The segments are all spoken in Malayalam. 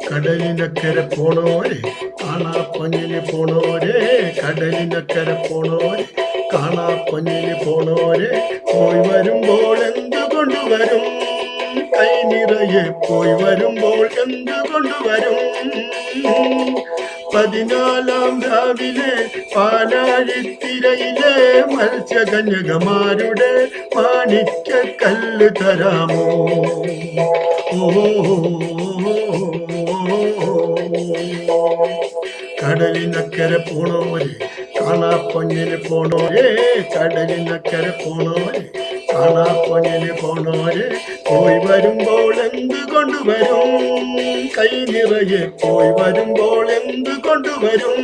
കടലിനക്കരെ പോണോരെ കാണാപ്പൊന്നിന് പോണോരെ, കടലിനക്കരെ പോണോരെ കാണാപ്പൊന്നിന് പോണോരെ, പോയി വരുമ്പോൾ എന്ത് കൊണ്ടുവരും? കൈ നിറയെ പോയി വരുമ്പോൾ എന്ത് കൊണ്ടുവരും? 14-ാം രാവിലെ പാലാഴിത്തിരയിലെ മത്സ്യകന്യകമാരുടെ മാണിക്യക്കല്ല് തരാമോ? കടലിനക്കരെ പോണോരെ കാണാപ്പൊന്നിന് പോണോരെ, കടലിനക്കരെ പോണോരെ കാണാപ്പൊന്നിന് പോണോരെ, പോയി വരുമ്പോൾ എന്ത് കൊണ്ടുവരും? കൈ നിറയെ പോയി വരുമ്പോൾ എന്ത് കൊണ്ടുവരും?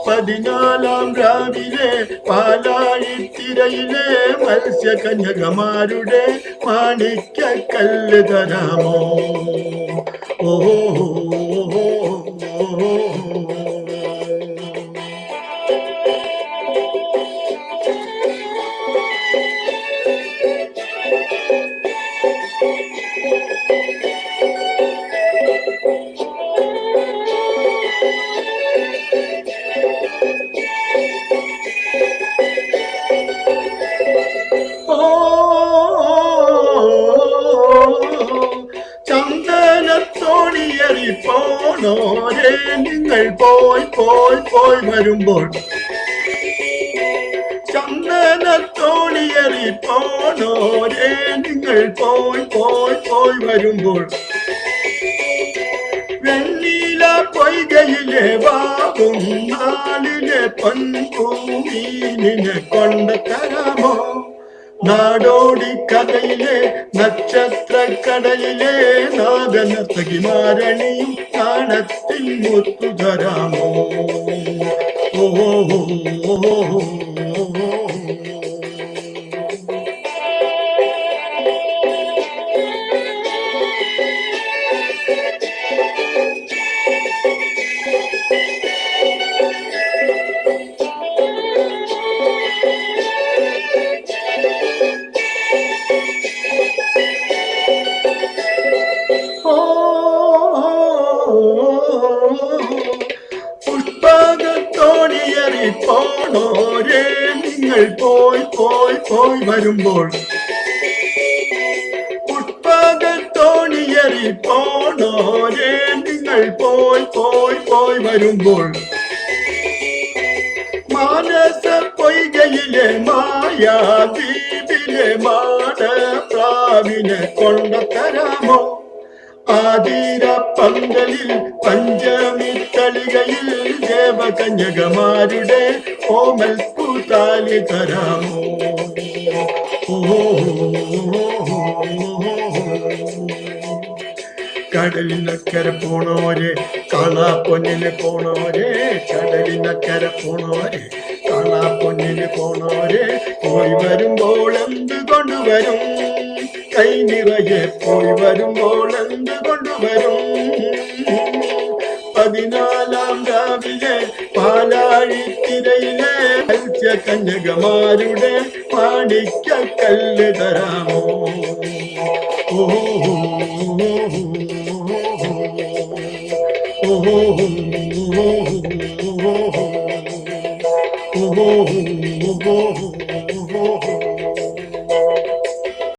14-ാം രാവിലെ പാലാഴിത്തിരയിലെ മത്സ്യകന്യകമാരുടെ മാണിക്യക്കല്ല് തരാമോ? ഓ ചന്ദനത്തോണിയറി പോണോരെ, നിങ്ങൾ പോയി പോയി പോയി വരുമ്പോൾ, ചന്ദനത്തോണിയറി പോണോരെ, നിങ്ങൾ പോയി പോയി പോയി വരുമ്പോൾ, വെണ്ണീല പൊയ്കയിലെ വാവും നാളിലെ പൊൻപൂമീനിനെ കൊണ്ട് തരാമോ? നാടോടി കഥയിലെ നക്ഷത്രക്കടലിലെ നാഗനർത്തകിമാരണിയും കാണത്തിൽ മുത്തു തരാമോ? ഓ പുഷ്പകത്തോണിയറി പോണോരെ, നിങ്ങൾ പോയി പോയി പോയി വരുമ്പോൾ, പുഷ്പകത്തോണിയറി പോണോരെ, നിങ്ങൾ പോയി പോയി പോയി വരുമ്പോൾ, മാനസ പൊയ്കയിലെ മായാദ്വീപിലെ മാടപ്രാവിനെ കൊണ്ടുതരാമോ? ആതിര പന്തലിൽ പഞ്ചമി തളികയിൽ ദേവകന്യകമാരുടെ ഓമൽ പൂത്താലി തരാമോ? കടലിനക്കരെ പോണോരെ കാണാപ്പൊന്നിന് പോണോരെ, കടലിനക്കരെ പോണോരെ കാണാപ്പൊന്നിന് പോണോരെ, പോയി വരുമ്പോൾ എന്ത് കൊണ്ടുവരും? കൈ നിറയെ പോയി വരുമ്പോൾ എന്ത് കൊണ്ടുവരും? 14-ാം രാവിലെ പാലാഴിത്തിരയിലെ മത്സ്യകന്യകമാരുടെ മാണിക്യക്കല്ല് തരാമോ? ഓ ഓ